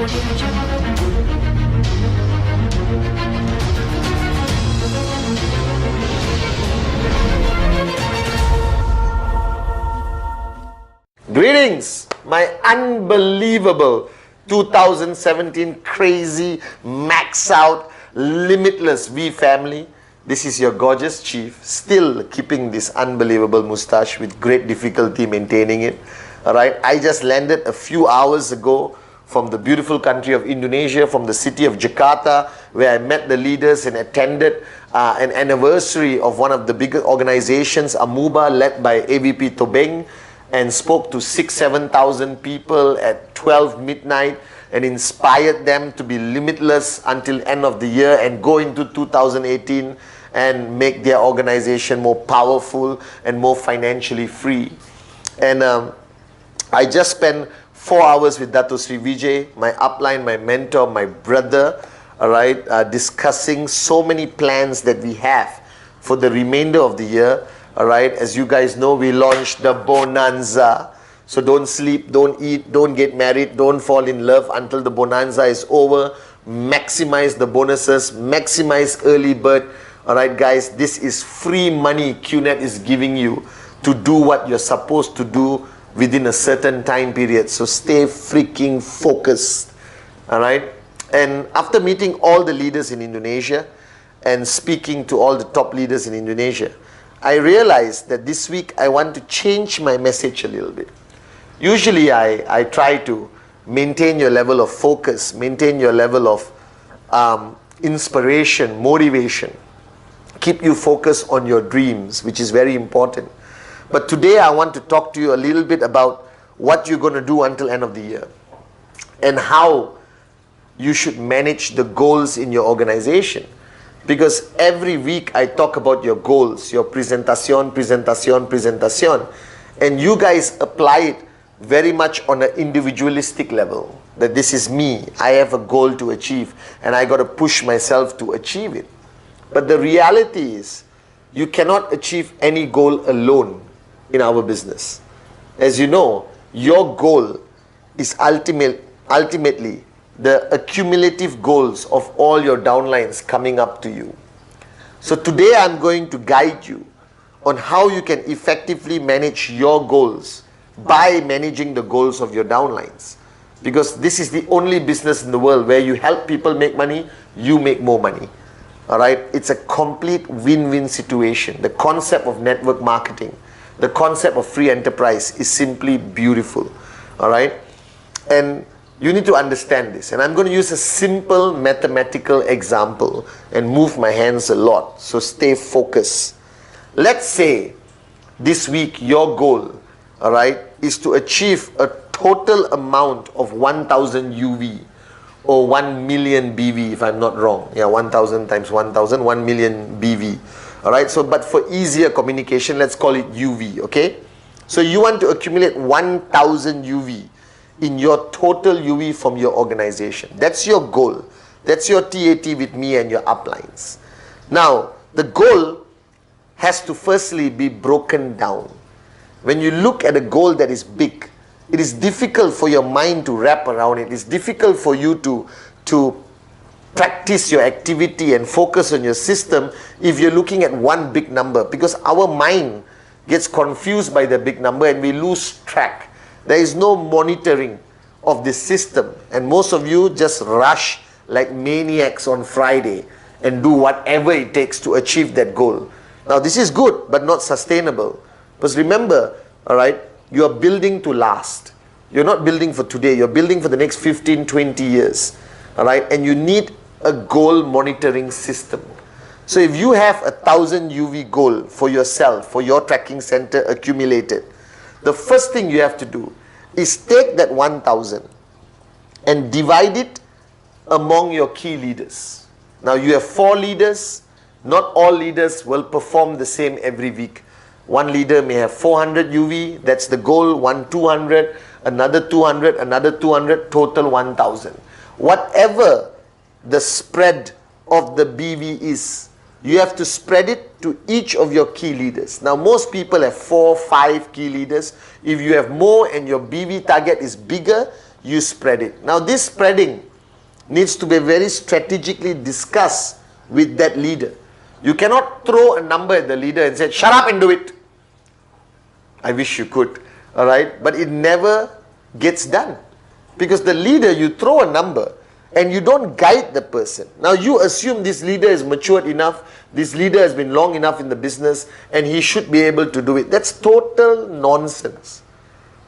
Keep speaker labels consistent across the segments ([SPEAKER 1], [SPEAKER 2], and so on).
[SPEAKER 1] Greetings, my unbelievable 2017 crazy, max out, limitless V family. This is your gorgeous chief, still keeping this unbelievable mustache with great difficulty maintaining it. Alright, I just landed a few hours ago from the beautiful country of Indonesia, from the city of Jakarta, where I met the leaders and attended an anniversary of one of the biggest organizations, Amuba, led by AVP Tobeng, and spoke to 6,000-7,000 people at 12 midnight and inspired them to be limitless until end of the year and go into 2018 and make their organization more powerful and more financially free. And I just spent 4 hours with Dato Sri Vijay, my upline, my mentor, my brother, all right, discussing so many plans that we have for the remainder of the year. All right, as you guys know, we launched the Bonanza. So don't sleep, don't eat, don't get married, don't fall in love until the Bonanza is over. Maximize the bonuses, maximize early bird. All right, guys, this is free money QNet is giving you to do what you're supposed to do within a certain time period. So stay freaking focused. All right. And after meeting all the leaders in Indonesia and speaking to all the top leaders in Indonesia, I realized that this week I want to change my message a little bit. Usually I try to maintain your level of focus, maintain your level of inspiration, motivation, keep you focused on your dreams, which is very important. But today I want to talk to you a little bit about what you're going to do until end of the year and how you should manage the goals in your organization. Because every week I talk about your goals, your presentation, and you guys apply it very much on an individualistic level. That this is me, I have a goal to achieve and I got to push myself to achieve it. But the reality is, you cannot achieve any goal alone in our business. As you know, your goal is ultimately the accumulative goals of all your downlines coming up to you. So today I'm going to guide you on how you can effectively manage your goals by managing the goals of your downlines. Because this is the only business in the world where you help people make money, you make more money. Alright, it's a complete win-win situation. The concept of network marketing, the concept of free enterprise is simply beautiful. Alright, and you need to understand this, and I'm going to use a simple mathematical example and move my hands a lot, so stay focused. Let's say this week your goal, all right, is to achieve a total amount of 1,000 UV or 1 million BV, if I'm not wrong. Yeah, 1,000 times 1,000, 1 million BV. All right, so but for easier communication, let's call it UV, okay? So you want to accumulate 1,000 UV in your total UV from your organization. That's your goal. That's your TAT with me and your uplines. Now, the goal has to firstly be broken down. When you look at a goal that is big, it is difficult for your mind to wrap around it. It's difficult for you to practice your activity and focus on your system if you're looking at one big number, because our mind gets confused by the big number and we lose track. There is no monitoring of the system, and most of you just rush like maniacs on Friday and do whatever it takes to achieve that goal. Now this is good but not sustainable, because remember, all right, you are building to last. You're not building for today, you're building for the next 15-20 years. All right, and you need a goal monitoring system. So if you have 1,000 UV goal for yourself, for your tracking center accumulated, the first thing you have to do is take that 1,000 and divide it among your key leaders. Now you have 4 leaders. Not all leaders will perform the same every week. One leader may have 400 UV, that's the goal, one 200, another 200, another 200, total 1,000. Whatever the spread of the BV is, you have to spread it to each of your key leaders. Now most people have 4, 5 key leaders. If you have more and your BV target is bigger, you spread it. Now this spreading needs to be very strategically discussed with that leader. You cannot throw a number at the leader and say, shut up and do it. I wish you could, all right? But it never gets done. Because the leader, you throw a number and you don't guide the person. Now you assume this leader is matured enough, this leader has been long enough in the business and he should be able to do it. That's total nonsense.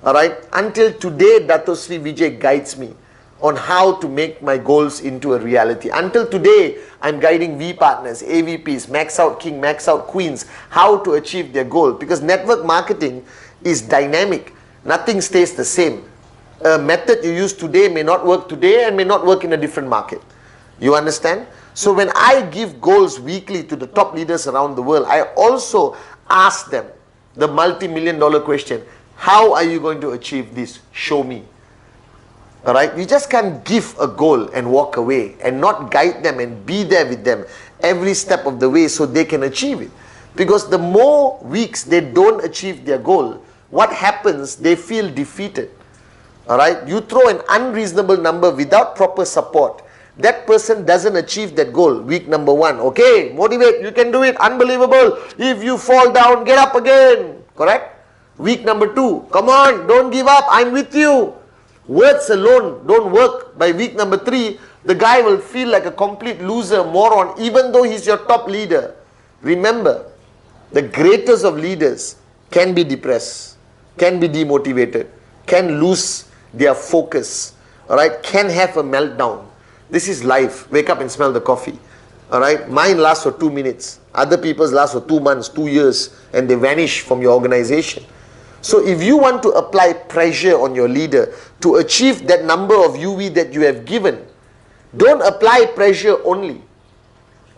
[SPEAKER 1] All right? Until today, Dato Sri Vijay guides me on how to make my goals into a reality. Until today, I'm guiding V partners, AVPs, max out king, max out queens, how to achieve their goal. Because network marketing is dynamic. Nothing stays the same. A method you use today may not work today and may not work in a different market. You understand? So when I give goals weekly to the top leaders around the world, I also ask them the multi-million-dollar question. How are you going to achieve this? Show me. Alright, you just can't give a goal and walk away and not guide them and be there with them every step of the way so they can achieve it. Because the more weeks they don't achieve their goal, what happens? They feel defeated. Alright, you throw an unreasonable number without proper support. That person doesn't achieve that goal. Week number 1, okay, motivate, you can do it, unbelievable. If you fall down, get up again. Correct? Week number 2, come on, don't give up, I'm with you. Words alone don't work. By week number 3, the guy will feel like a complete loser, moron, even though he's your top leader. Remember, the greatest of leaders can be depressed, can be demotivated, can lose their focus, alright, can have a meltdown. This is life. Wake up and smell the coffee. Alright, mine lasts for 2 minutes. Other people's last for 2 months, 2 years, and they vanish from your organization. So if you want to apply pressure on your leader to achieve that number of UV that you have given, don't apply pressure only.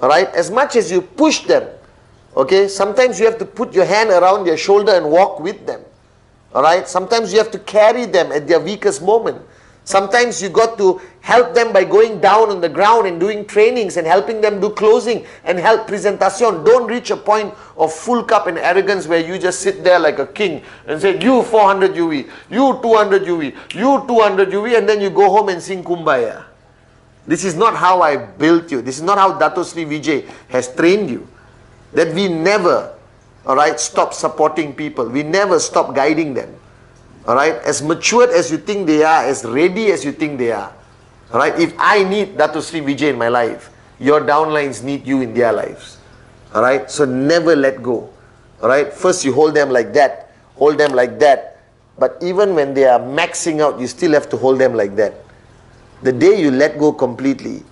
[SPEAKER 1] Alright, as much as you push them, okay, sometimes you have to put your hand around their shoulder and walk with them. Alright, sometimes you have to carry them at their weakest moment. Sometimes you got to help them by going down on the ground and doing trainings and helping them do closing and help presentation. Don't reach a point of full cup and arrogance where you just sit there like a king and say, you 400 UV, you 200 UV, you 200 UV, and then you go home and sing Kumbaya. This is not how I built you. This is not how Dato Sri Vijay has trained you. That we never, alright, stop supporting people. We never stop guiding them. Alright, as matured as you think they are, as ready as you think they are. Alright, if I need Dato Sri Vijay in my life, your downlines need you in their lives. Alright, so never let go. Alright, first you hold them like that, hold them like that. But even when they are maxing out, you still have to hold them like that. The day you let go completely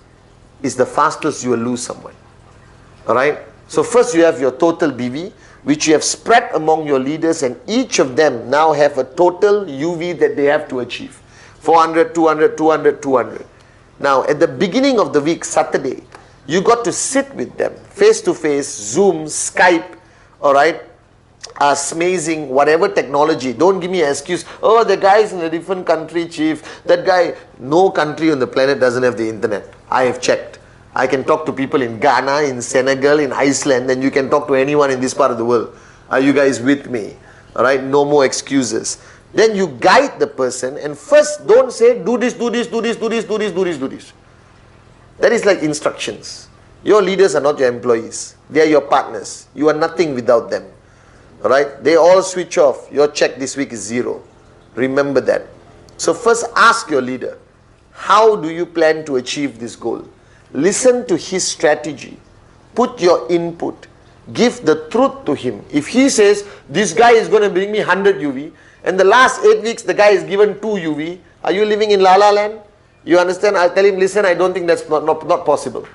[SPEAKER 1] is the fastest you will lose someone. Alright, so first you have your total BV, which you have spread among your leaders, and each of them now have a total UV that they have to achieve. 400, 200, 200, 200. Now, at the beginning of the week, Saturday, you got to sit with them, face to face, Zoom, Skype, alright, smazing, whatever technology. Don't give me an excuse, oh, the guy is in a different country, chief. That guy, no country on the planet doesn't have the internet. I have checked. I can talk to people in Ghana, in Senegal, in Iceland, and you can talk to anyone in this part of the world. Are you guys with me? Alright, no more excuses. Then you guide the person, and first don't say, do this, do this, do this, do this, do this, do this, do this. That is like instructions. Your leaders are not your employees. They are your partners. You are nothing without them. Alright, they all switch off. Your check this week is 0. Remember that. So first ask your leader, how do you plan to achieve this goal? Listen to his strategy. Put your input. Give the truth to him. If he says, this guy is going to bring me 100 UV, and the last 8 weeks the guy is given 2 UV, are you living in La La Land? You understand? I'll tell him, listen, I don't think that's not possible.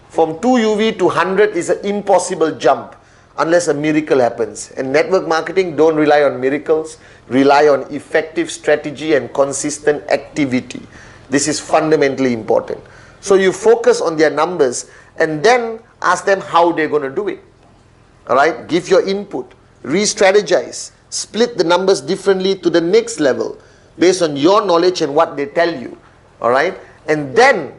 [SPEAKER 1] From 2 UV to 100 is an impossible jump unless a miracle happens. And network marketing, don't rely on miracles. Rely on effective strategy and consistent activity. This is fundamentally important. So you focus on their numbers and then ask them how they're going to do it. Alright, give your input, re-strategize, split the numbers differently to the next level based on your knowledge and what they tell you. Alright, and then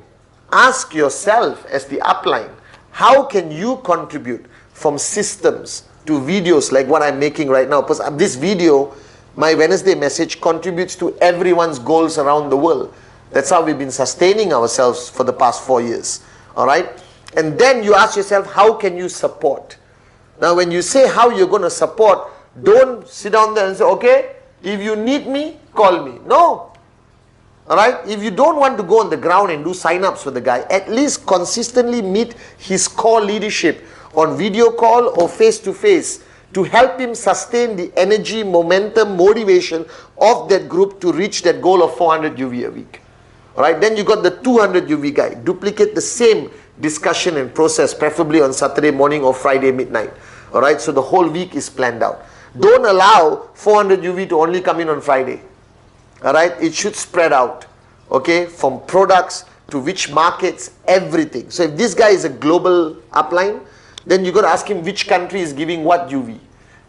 [SPEAKER 1] ask yourself as the upline, how can you contribute from systems to videos like what I'm making right now? Because this video My Wednesday message contributes to everyone's goals around the world. That's how we've been sustaining ourselves for the past 4 years. All right? And then you ask yourself, how can you support? Now, when you say how you're going to support, don't sit down there and say, okay, if you need me, call me. No. All right? If you don't want to go on the ground and do sign-ups for the guy, at least consistently meet his core leadership on video call or face-to-face to help him sustain the energy, momentum, motivation of that group to reach that goal of 400 UV a week. All right? Then you got the 200 UV guy. Duplicate the same discussion and process, preferably on Saturday morning or Friday midnight. All right? So the whole week is planned out. Don't allow 400 UV to only come in on Friday. All right? It should spread out. Okay? From products to which markets, everything. So if this guy is a global upline, then you got to ask him which country is giving what UV.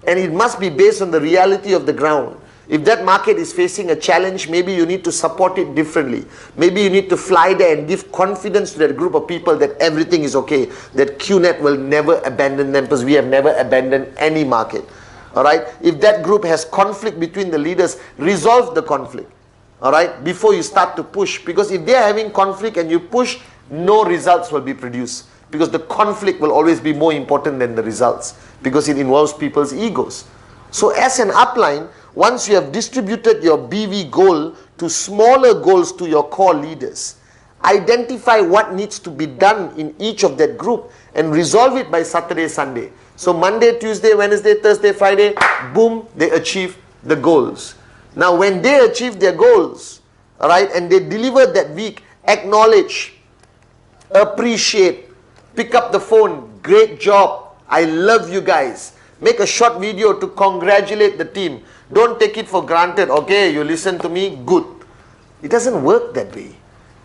[SPEAKER 1] And it must be based on the reality of the ground. If that market is facing a challenge, maybe you need to support it differently. Maybe you need to fly there and give confidence to that group of people that everything is okay, that QNet will never abandon them, because we have never abandoned any market. All right? If that group has conflict between the leaders, resolve the conflict. All right? Before you start to push. Because if they are having conflict and you push, no results will be produced. Because the conflict will always be more important than the results. Because it involves people's egos. So as an upline, once you have distributed your BV goal to smaller goals to your core leaders, identify what needs to be done in each of that group and resolve it by Saturday, Sunday. So Monday, Tuesday, Wednesday, Thursday, Friday, boom, they achieve the goals. Now when they achieve their goals, all right, and they deliver that week, acknowledge, appreciate, pick up the phone, great job, I love you guys. Make a short video to congratulate the team. Don't take it for granted, okay, you listen to me, good. It doesn't work that way.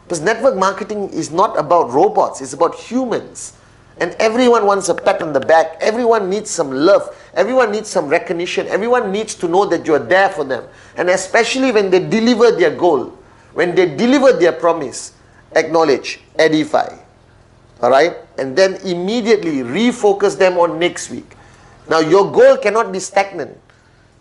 [SPEAKER 1] Because network marketing is not about robots, it's about humans. And everyone wants a pat on the back. Everyone needs some love. Everyone needs some recognition. Everyone needs to know that you're there for them. And especially when they deliver their goal, when they deliver their promise, acknowledge, edify. Alright? And then immediately refocus them on next week. Now your goal cannot be stagnant.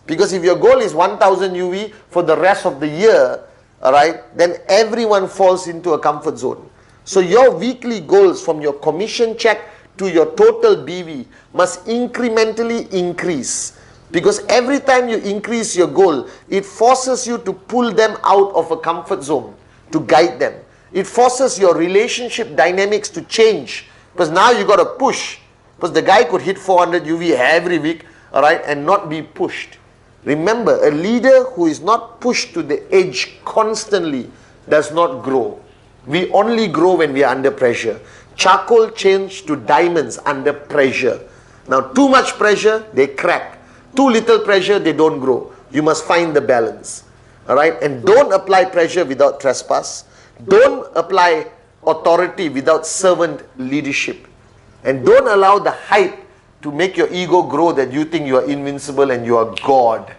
[SPEAKER 1] Because if your goal is 1000 UV for the rest of the year, alright, then everyone falls into a comfort zone. So your weekly goals from your commission check to your total BV must incrementally increase. Because every time you increase your goal, it forces you to pull them out of a comfort zone, to guide them. It forces your relationship dynamics to change. Because now you got to push. Because the guy could hit 400 UV every week, alright, and not be pushed. Remember, a leader who is not pushed to the edge constantly does not grow. We only grow when we are under pressure. Charcoal change to diamonds under pressure. Now, too much pressure, they crack. Too little pressure, they don't grow. You must find the balance. Alright? And don't apply pressure without trespass. Don't apply authority without servant leadership. And don't allow the hype to make your ego grow that you think you are invincible and you are God.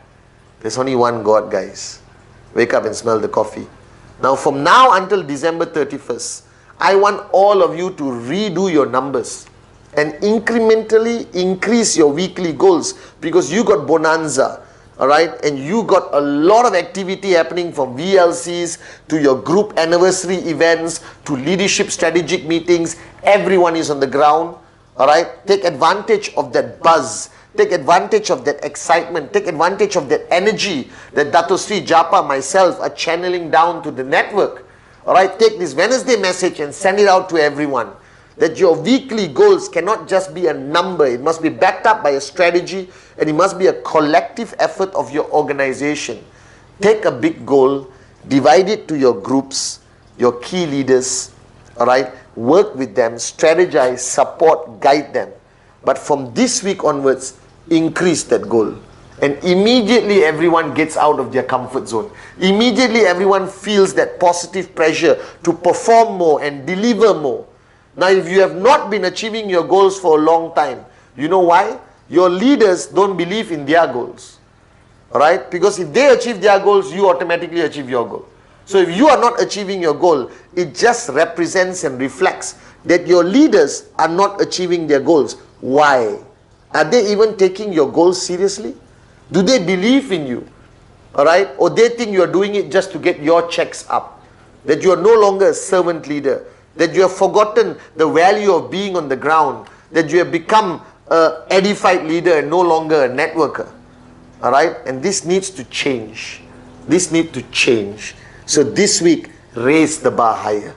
[SPEAKER 1] There's only one God, guys. Wake up and smell the coffee. Now, from now until December 31st, I want all of you to redo your numbers and incrementally increase your weekly goals, because you got bonanza, all right? And you got a lot of activity happening, from VLCs to your group anniversary events to leadership strategic meetings. Everyone is on the ground, all right? Take advantage of that buzz. Take advantage of that excitement. Take advantage of that energy that Dato Sri Japa, myself, are channeling down to the network. Alright, take this Wednesday message and send it out to everyone. That your weekly goals cannot just be a number. It must be backed up by a strategy, and it must be a collective effort of your organization. Take a big goal, divide it to your groups, your key leaders, alright? Work with them, strategize, support, guide them. But from this week onwards, increase that goal. And immediately everyone gets out of their comfort zone. Immediately everyone feels that positive pressure to perform more and deliver more. Now, if you have not been achieving your goals for a long time, you know why? Your leaders don't believe in their goals. Alright? Because if they achieve their goals, you automatically achieve your goal. So if you are not achieving your goal, it just represents and reflects that your leaders are not achieving their goals. Why? Are they even taking your goals seriously? Do they believe in you? All right? Or they think you are doing it just to get your checks up. That you are no longer a servant leader. That you have forgotten the value of being on the ground. That you have become an edified leader and no longer a networker. All right? And this needs to change. This needs to change. So this week, raise the bar higher.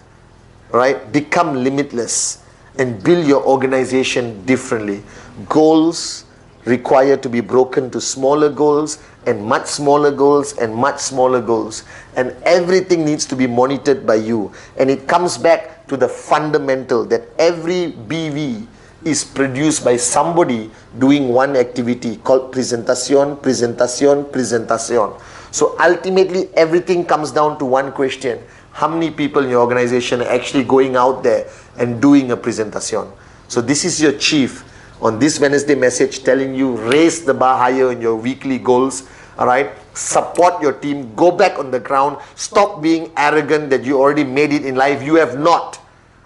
[SPEAKER 1] All right? Become limitless and build your organization differently. Goals require to be broken to smaller goals and much smaller goals and much smaller goals. And everything needs to be monitored by you. And it comes back to the fundamental that every BV is produced by somebody doing one activity called presentation, presentation, presentation. So ultimately everything comes down to one question. How many people in your organization are actually going out there and doing a presentation? So this is your chief on this Wednesday message telling you raise the bar higher in your weekly goals. All right, support your team, go back on the ground, stop being arrogant that you already made it in life. You have not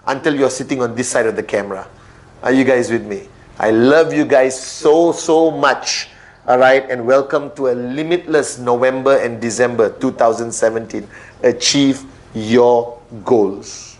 [SPEAKER 1] until you're sitting on this side of the camera. Are you guys with me? I love you guys so much. All right, and welcome to a limitless November and December 2017. Achieve your goals.